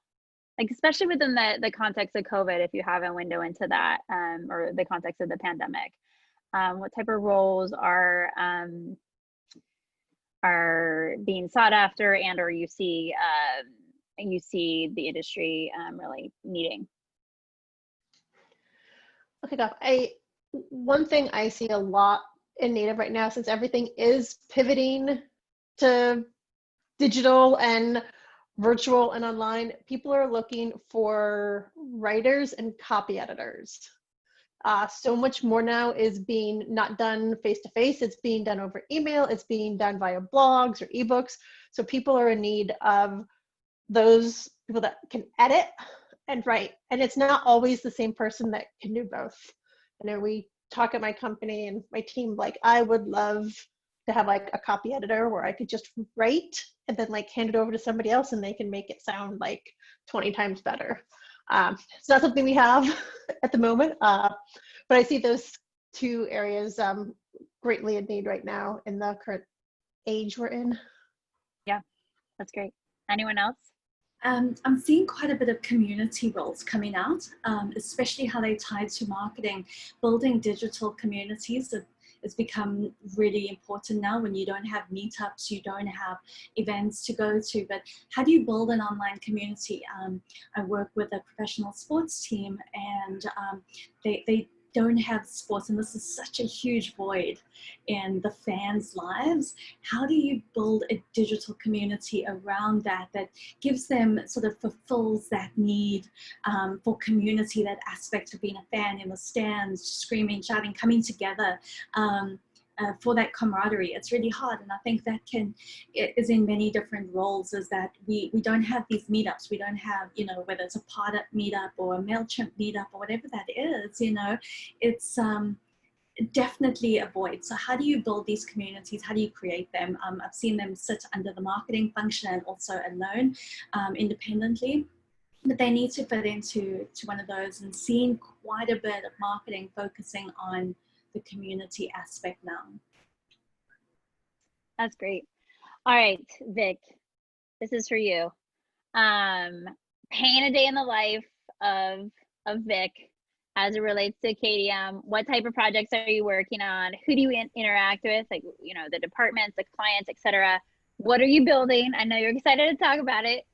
Like, especially within the context of COVID, if you have a window into that, or the context of the pandemic, what type of roles are being sought after and or you see the industry really needing? Okay, Goff. One thing I see a lot in Native right now, since everything is pivoting to digital and virtual and online, people are looking for writers and copy editors. So much more now is being not done face-to-face. It's being done over email. It's being done via blogs or ebooks. So people are in need of those people that can edit and write. And it's not always the same person that can do both. We talk at my company and my team, like, I would love to have like a copy editor where I could just write and then like hand it over to somebody else and they can make it sound like 20 times better. It's not something we have at the moment, but I see those two areas greatly in need right now in the current age we're in. Yeah, that's great. Anyone else? I'm seeing quite a bit of community roles coming out, especially how they tie to marketing. Building digital communities has become really important now when you don't have meetups, you don't have events to go to, but how do you build an online community? I work with a professional sports team and they don't have sports, and this is such a huge void in the fans' lives. How do you build a digital community around that gives them, sort of fulfills that need for community, that aspect of being a fan in the stands, screaming, shouting, coming together for that camaraderie? It's really hard, and I think that is in many different roles, is that we don't have these meetups. We don't have, whether it's a Pod meetup or a Mailchimp meetup or whatever that is, it's definitely a void. So how do you build these communities? How do you create them? I've seen them sit under the marketing function and also alone, independently. but they need to fit into one of those, and seeing quite a bit of marketing focusing on the community aspect now. That's great. All right, Vic, this is for you. Paint a day in the life of Vic as it relates to Acadium. What type of projects are you working on? Who do you interact with? Like, you know, the departments, the clients, etc. What are you building? I know you're excited to talk about it.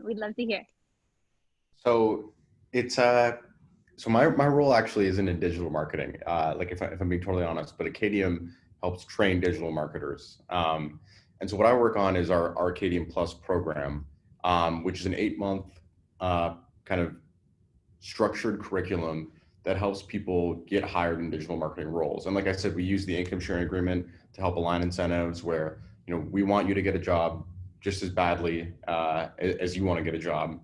We'd love to hear. So it's so my role actually isn't in digital marketing. Like if I'm being totally honest, but Acadium helps train digital marketers. And so what I work on is our Arcadium Plus program, which is an 8-month kind of structured curriculum that helps people get hired in digital marketing roles. And like I said, we use the income sharing agreement to help align incentives where, you know, we want you to get a job just as badly as you want to get a job.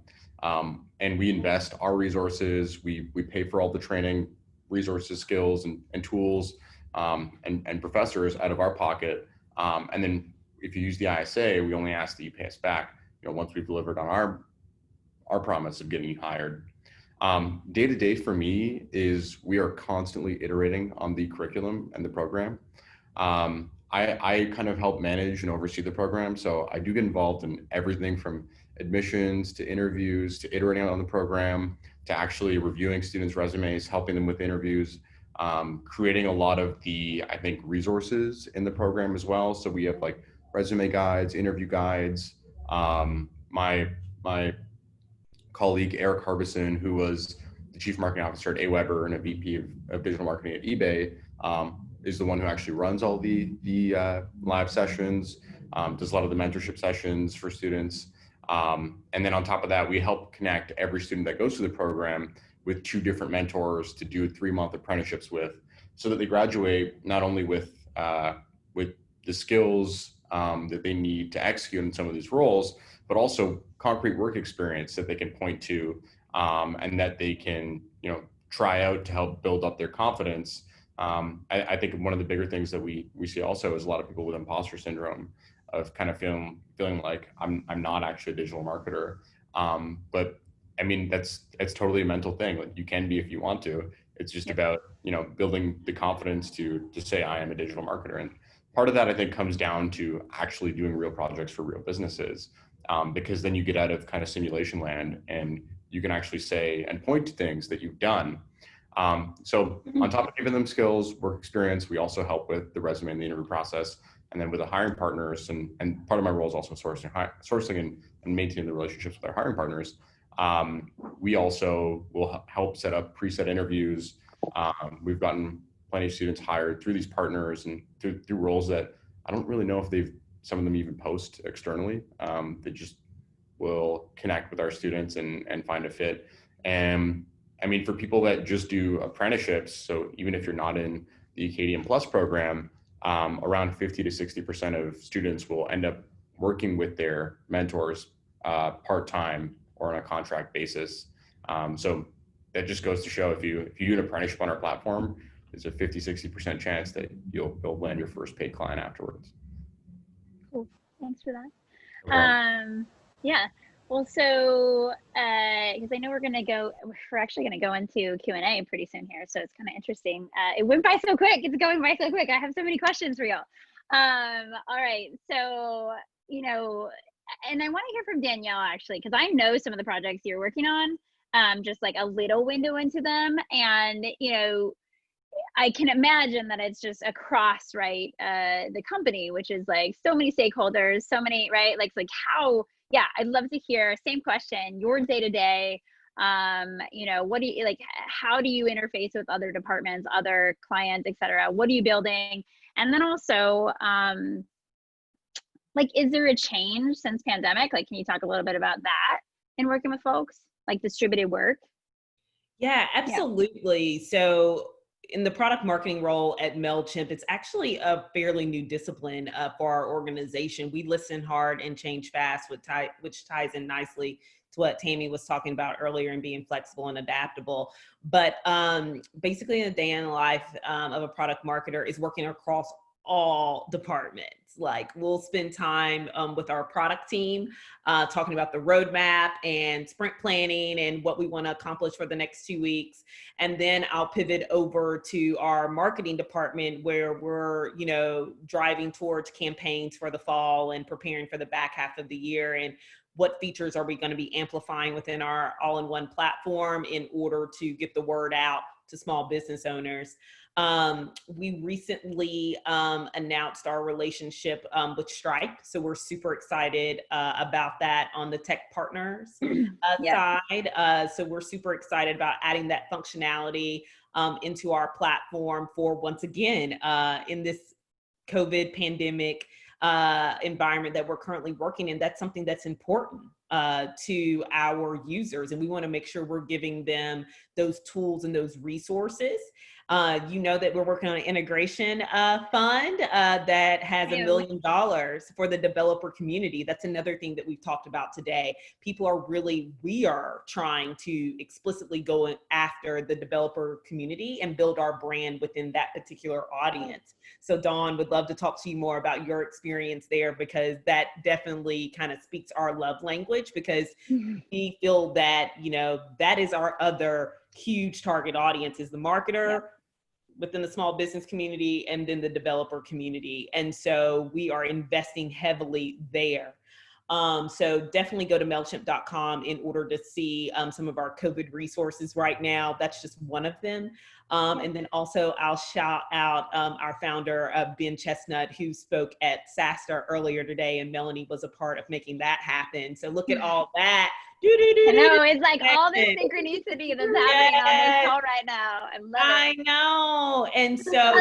And we invest our resources, we pay for all the training, resources, skills, and tools, and professors out of our pocket. And then if you use the ISA, we only ask that you pay us back, you know, once we've delivered on our promise of getting you hired. Day to day for me is we are constantly iterating on the curriculum and the program. I kind of help manage and oversee the program. So I do get involved in everything from admissions to interviews to iterating on the program to actually reviewing students' resumes, helping them with interviews, creating a lot of the, I think, resources in the program as well. So we have like resume guides, interview guides. My colleague, Eric Harbison, who was the chief marketing officer at AWeber and a VP of digital marketing at eBay, is the one who actually runs all the live sessions, does a lot of the mentorship sessions for students. And then on top of that, we help connect every student that goes through the program with 2 different mentors to do 3-month apprenticeships with, so that they graduate not only with the skills that they need to execute in some of these roles, but also concrete work experience that they can point to, and that they can, you know, try out to help build up their confidence. I think one of the bigger things that we see also is a lot of people with imposter syndrome of kind of feeling like I'm not actually a digital marketer. But I mean, it's totally a mental thing. Like, you can be if you want to. It's just about, you know, building the confidence to say I am a digital marketer. And part of that, I think, comes down to actually doing real projects for real businesses, because then you get out of kind of simulation land and you can actually say and point to things that you've done. So on top of giving them skills, work experience, we also help with the resume and the interview process. And then with the hiring partners, and part of my role is also sourcing and maintaining the relationships with our hiring partners. We also will help set up preset interviews. We've gotten plenty of students hired through these partners and through roles that I don't really know if some of them even post externally. They just will connect with our students and find a fit. And I mean, for people that just do apprenticeships, so even if you're not in the Acadium Plus program, around 50 to 60% of students will end up working with their mentors part-time or on a contract basis. So that just goes to show if you do an apprenticeship on our platform, there's a 50-60% chance that you'll land your first paid client afterwards. Cool. Thanks for that. Yeah. Well, so because I know we're actually gonna go into Q&A pretty soon here, so it's kind of interesting. It went by so quick. It's going by so quick. I have so many questions for y'all. All right. So, you know, and I want to hear from Danielle, actually, because I know some of the projects you're working on, just like a little window into them. And, you know, I can imagine that it's just across, right, the company, which is like so many stakeholders, so many, right? Like how, yeah, I'd love to hear, same question, your day-to-day, you know, what do you, like, how do you interface with other departments, other clients, et cetera? What are you building? And then also, like, is there a change since pandemic? Like, can you talk a little bit about that in working with folks, like distributed work? Yeah, absolutely. Yeah. So in the product marketing role at Mailchimp, it's actually a fairly new discipline for our organization. We listen hard and change fast, which ties in nicely to what Tammy was talking about earlier and being flexible and adaptable. But basically, a day in the life of a product marketer is working across all departments. Like we'll spend time with our product team talking about the roadmap and sprint planning and what we want to accomplish for the next 2 weeks. And then I'll pivot over to our marketing department where we're, you know, driving towards campaigns for the fall and preparing for the back half of the year. And what features are we going to be amplifying within our all-in-one platform in order to get the word out to small business owners. We recently announced our relationship with Stripe. So we're super excited about that on the tech partners side. So we're super excited about adding that functionality into our platform for, once again, in this COVID pandemic environment that we're currently working in. That's something that's important to our users. And we want to make sure we're giving them those tools and those resources. You know that we're working on an integration fund that has $1 million for the developer community. That's another thing that we've talked about today. We are trying to explicitly go after the developer community and build our brand within that particular audience. So Dawn, would love to talk to you more about your experience there, because that definitely kind of speaks our love language, because we feel that, you know, that is our other huge target audience, is the marketer within the small business community and then the developer community. And so we are investing heavily there. So definitely go to Mailchimp.com in order to see some of our COVID resources right now. That's just one of them. And then also I'll shout out our founder, Ben Chestnut, who spoke at SaaStar earlier today, and Melanie was a part of making that happen. So look at all that. I know, it's like all this synchronicity that's happening on this call right now. I know. And so,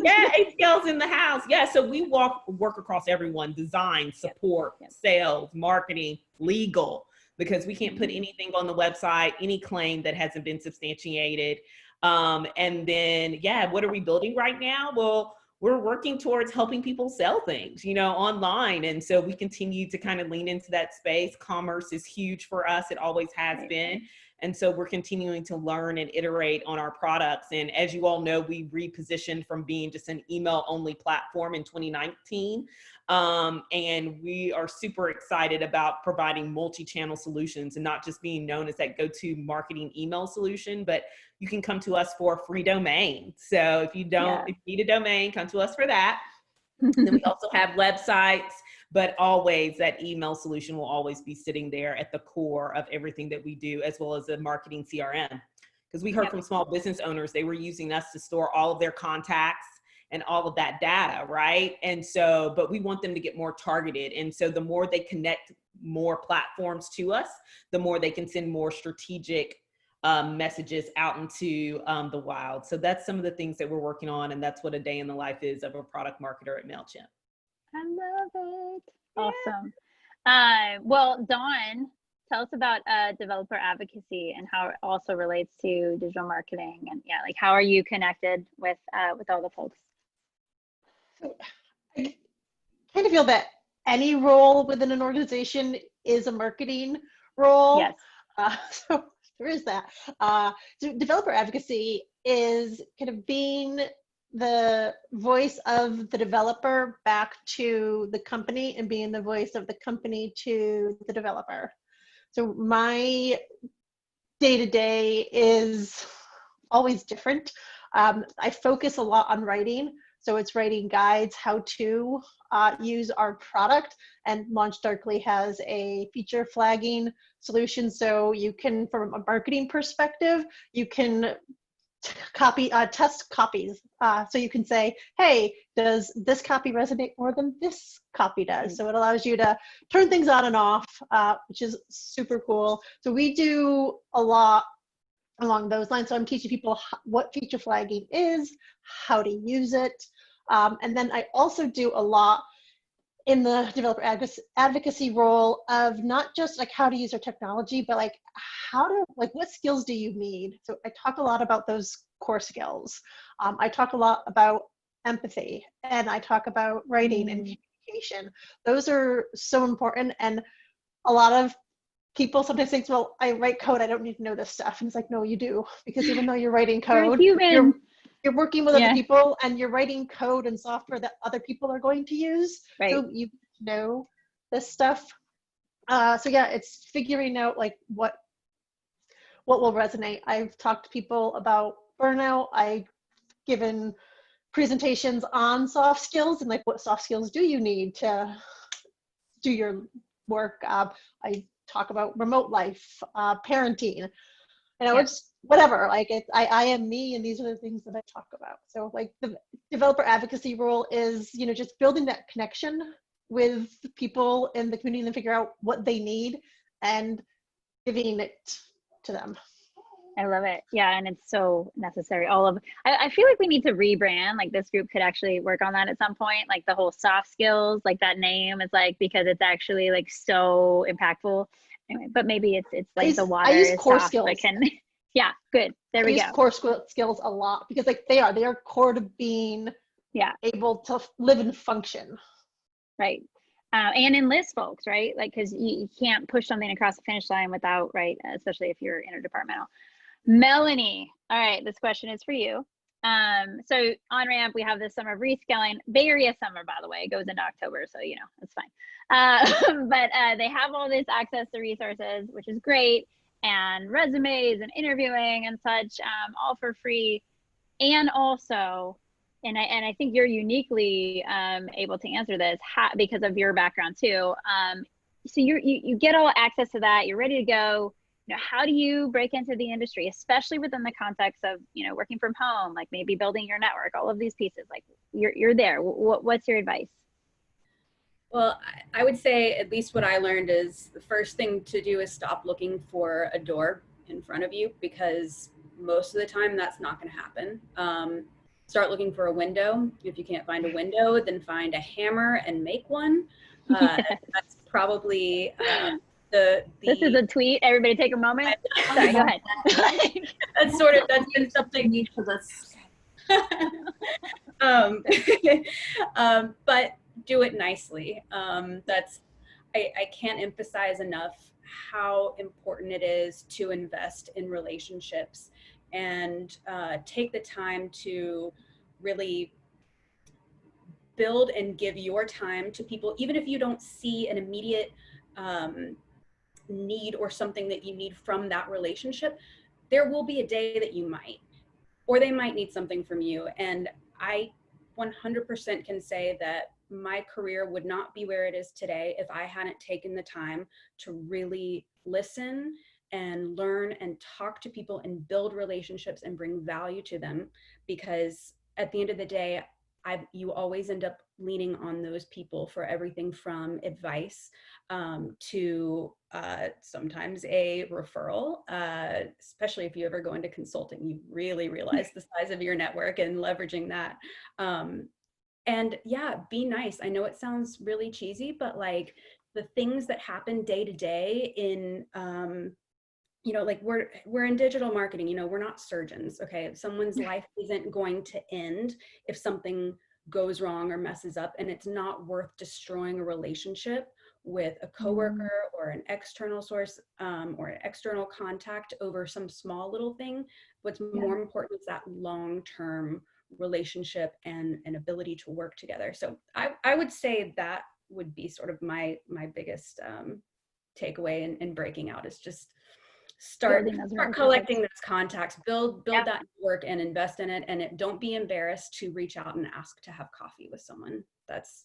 ATL's in the house. Yeah, so we work across everyone: design, support, sales, marketing, legal, because we can't put anything on the website, any claim that hasn't been substantiated. And then, what are we building right now? Well, we're working towards helping people sell things, you know, online. And so we continue to kind of lean into that space. Commerce is huge for us. It always has been. And so we're continuing to learn and iterate on our products. And as you all know, we repositioned from being just an email only platform in 2019. And we are super excited about providing multi-channel solutions and not just being known as that go-to marketing email solution, but you can come to us for a free domain. So if you need a domain, come to us for that. And then we also have websites, but always that email solution will always be sitting there at the core of everything that we do, as well as the marketing CRM. Because we heard from small business owners, they were using us to store all of their contacts and all of that data, right? And so, but we want them to get more targeted. And so the more they connect more platforms to us, the more they can send more strategic messages out into the wild. So that's some of the things that we're working on. And that's what a day in the life is of a product marketer at Mailchimp. I love it. Awesome. Well, Dawn, tell us about developer advocacy and how it also relates to digital marketing, and like how are you connected with all the folks? So I kind of feel that any role within an organization is a marketing role. Yes. So there is that. So developer advocacy is kind of being the voice of the developer back to the company and being the voice of the company to the developer. So my day-to-day is always different. I focus a lot on writing. So it's writing guides how to use our product, and LaunchDarkly has a feature flagging solution. So you can, from a marketing perspective, you can test copies. So you can say, hey, does this copy resonate more than this copy does? So it allows you to turn things on and off, which is super cool. So we do a lot along those lines. So I'm teaching people what feature flagging is, how to use it. And then I also do a lot in the developer advocacy role of not just like how to use our technology, but like what skills do you need? So I talk a lot about those core skills. I talk a lot about empathy, and I talk about writing and communication. Those are so important. And a lot of people sometimes think, well, I write code, I don't need to know this stuff. And it's like, no, you do, because even though you're writing code, you're a human. you're working with other people and you're writing code and software that other people are going to use. Right. So you know this stuff. So yeah, it's figuring out like what will resonate. I've talked to people about burnout. I've given presentations on soft skills and like what soft skills do you need to do your work. I talk about remote life, parenting, it's whatever, like I am me, and these are the things that I talk about. So like the developer advocacy role is, just building that connection with people in the community and figure out what they need and giving it to them. I love it. Yeah, and it's so necessary. I feel like we need to rebrand. Like this group could actually work on that at some point. Like the whole soft skills, like that name is like, because it's actually like so impactful. Anyway, but maybe it's like the water is core soft, skills. but can yeah, good. There we go. I use core skills a lot because like they are core to being able to live and function. Right. And enlist folks, right? Like, because you can't push something across the finish line without, right? Especially if you're interdepartmental. Melanie, all right, this question is for you. So on ramp, we have this summer of reskilling. Bay Area summer, by the way, goes into October, so it's fine. But they have all this access to resources, which is great, and resumes and interviewing and such, all for free. And also, and I think you're uniquely able to answer this because of your background too. So you get all access to that. You're ready to go. How do you break into the industry, especially within the context of, working from home, like maybe building your network, all of these pieces, like you're there. What's your advice? Well, I would say at least what I learned is the first thing to do is stop looking for a door in front of you, because most of the time that's not going to happen. Start looking for a window. If you can't find a window, then find a hammer and make one. That's probably this is a tweet. Everybody take a moment. Sorry, go ahead. that's been something need for this. But do it nicely. I can't emphasize enough how important it is to invest in relationships and take the time to really build and give your time to people, even if you don't see an immediate need or something that you need from that relationship. There will be a day that you might, or they might need something from you. And I 100% can say that my career would not be where it is today if I hadn't taken the time to really listen and learn and talk to people and build relationships and bring value to them. Because at the end of the day, you always end up leaning on those people for everything from advice to sometimes a referral, especially if you ever go into consulting, you really realize the size of your network and leveraging that. And yeah, be nice. I know it sounds really cheesy, but like the things that happen day to day in, like we're in digital marketing, we're not surgeons. Okay. If someone's life isn't going to end if something goes wrong or messes up, and it's not worth destroying a relationship with a coworker or an external source or an external contact over some small little thing. What's more important is that long-term relationship and an ability to work together. So I would say that would be sort of my biggest takeaway in breaking out, is just start collecting those contacts, build that network and invest in it. And don't be embarrassed to reach out and ask to have coffee with someone. That's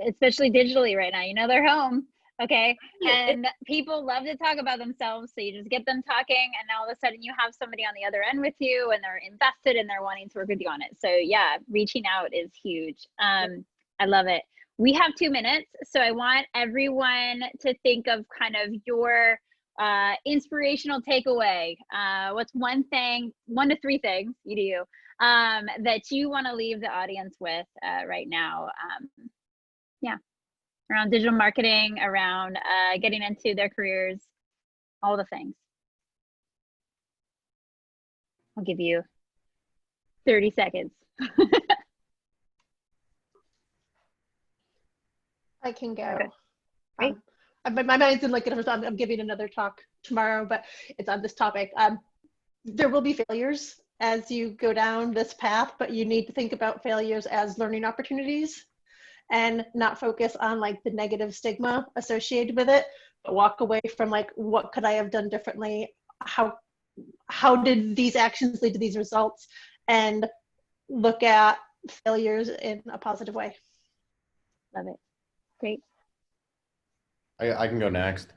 especially digitally right now, they're home. Okay. And people love to talk about themselves. So you just get them talking, and now all of a sudden you have somebody on the other end with you, and they're invested and they're wanting to work with you on it. So yeah, reaching out is huge. I love it. We have 2 minutes. So I want everyone to think of kind of your inspirational takeaway. What's 1 to 3 things that you want to leave the audience with right now? Around digital marketing, around getting into their careers, all the things. I'll give you 30 seconds. I can go. Okay. Great. My mind's in like I'm giving another talk tomorrow, but it's on this topic. There will be failures, as you go down this path, but you need to think about failures as learning opportunities and not focus on like the negative stigma associated with it, but walk away from like, what could I have done differently? How did these actions lead to these results? And look at failures in a positive way. Love it. Great. I can go next.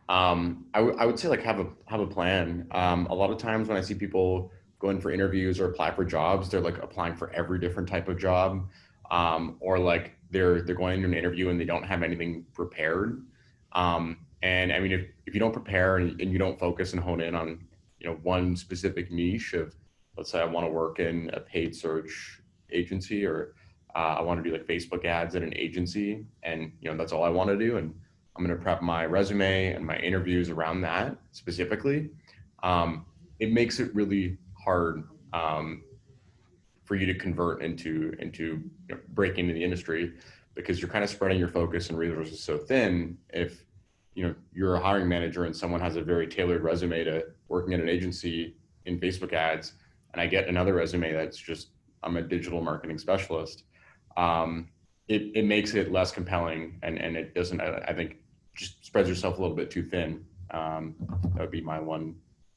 I would say like have a plan. A lot of times when I see people go in for interviews or apply for jobs, they're like applying for every different type of job, or like they're going into an interview and they don't have anything prepared. And I mean, if you don't prepare and you don't focus and hone in on, you know, one specific niche of, let's say I want to work in a paid search agency, or I want to do like Facebook ads at an agency, and you know that's all I want to do, and I'm going to prep my resume and my interviews around that specifically. It makes it really hard for you to convert into you know, break into the industry, because you're kind of spreading your focus and resources so thin. If you know you're a hiring manager and someone has a very tailored resume to working at an agency in Facebook ads, and I get another resume that's just I'm a digital marketing specialist, it makes it less compelling, and it doesn't, I think, just spreads yourself a little bit too thin. That would be my one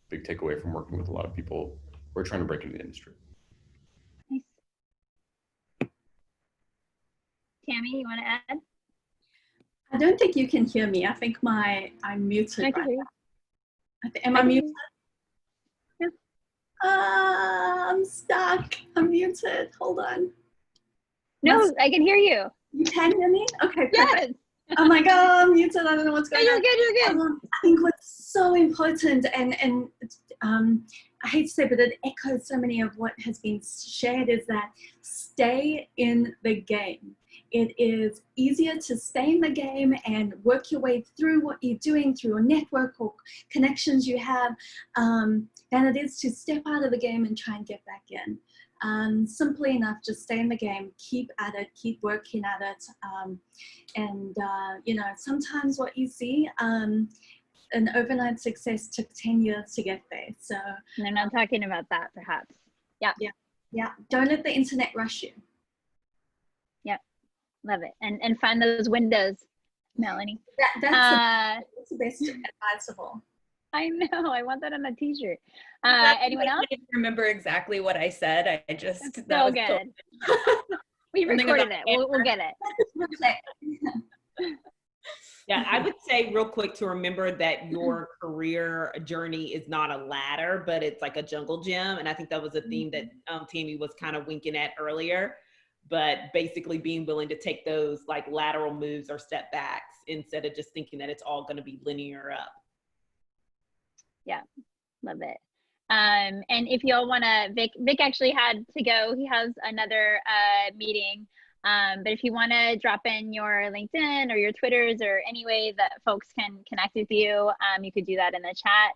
big takeaway from working with a lot of people who are trying to break into the industry. Nice. Tammy, you want to add? I don't think you can hear me. I think I'm muted right now. Am I muted? Yeah. I'm stuck. I'm muted. Hold on. No, I can hear you. You can hear me? Okay, perfect. Yes. I'm like, oh, I'm muted. I don't know what's going on. You're good. You're good. I think what's so important, and I hate to say, but it echoes so many of what has been shared, is that stay in the game. It is easier to stay in the game and work your way through what you're doing through a network or connections you have, than it is to step out of the game and try and get back in. Simply enough, just stay in the game, keep at it, keep working at it. You know, sometimes what you see, an overnight success took 10 years to get there. So they're not talking about that, perhaps. Yeah. Don't let the internet rush you. Yep. Love it. And find those windows, Melanie. That's the best advice of all. I know. I want that on a t-shirt. Anyone else? I didn't remember exactly what I said. I just, That's that so was good. We recorded it. We'll get it. Yeah, I would say real quick to remember that your career journey is not a ladder, but it's like a jungle gym. And I think that was a theme that Tammy was kind of winking at earlier. But basically being willing to take those like lateral moves or step backs instead of just thinking that it's all going to be linear up. Yeah, love it. And if y'all want to, Vic actually had to go. He has another meeting. But if you want to drop in your LinkedIn or your Twitters or any way that folks can connect with you, you could do that in the chat.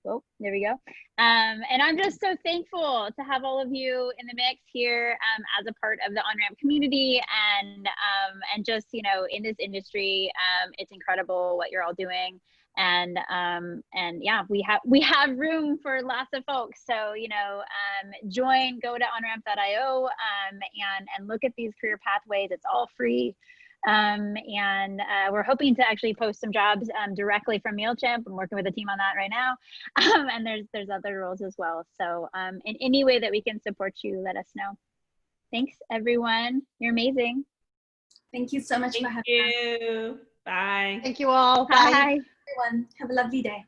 Oh, there we go. And I'm just so thankful to have all of you in the mix here as a part of the OnRamp community, and just, you know, in this industry, it's incredible what you're all doing. And yeah, we have room for lots of folks. So, you know, go to onramp.io and look at these career pathways. It's all free. We're hoping to actually post some jobs directly from Mailchimp. I'm working with a team on that right now. And there's other roles as well. So in any way that we can support you, let us know. Thanks, everyone. You're amazing. Thank you so much for having us. Thank you. Bye. Thank you all. Bye. Everyone, have a lovely day.